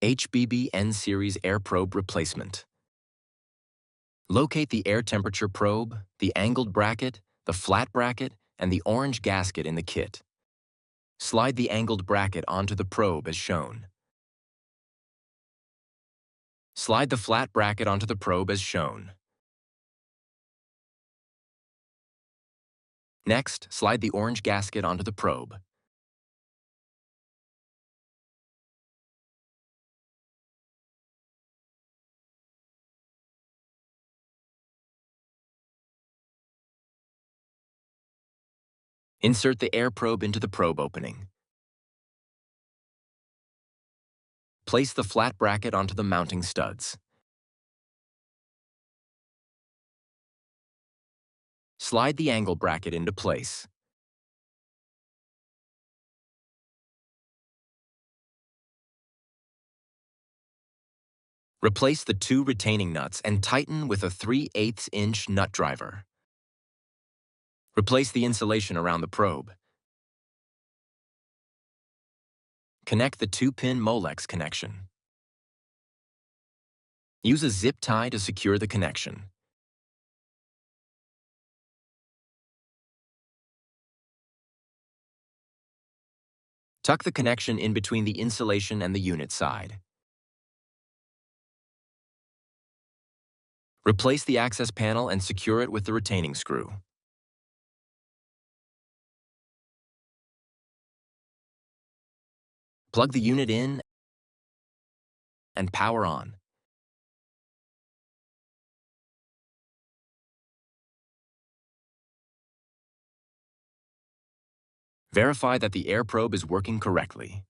HBB N-Series Air Probe Replacement. Locate the air temperature probe, the angled bracket, the flat bracket, and the orange gasket in the kit. Slide the angled bracket onto the probe as shown. Slide the flat bracket onto the probe as shown. Next, slide the orange gasket onto the probe. Insert the air probe into the probe opening. Place the flat bracket onto the mounting studs. Slide the angle bracket into place. Replace the two retaining nuts and tighten with a 3/8-inch nut driver. Replace the insulation around the probe. Connect the 2-pin Molex connection. Use a zip tie to secure the connection. Tuck the connection in between the insulation and the unit side. Replace the access panel and secure it with the retaining screw. Plug the unit in and power on. Verify that the air probe is working correctly.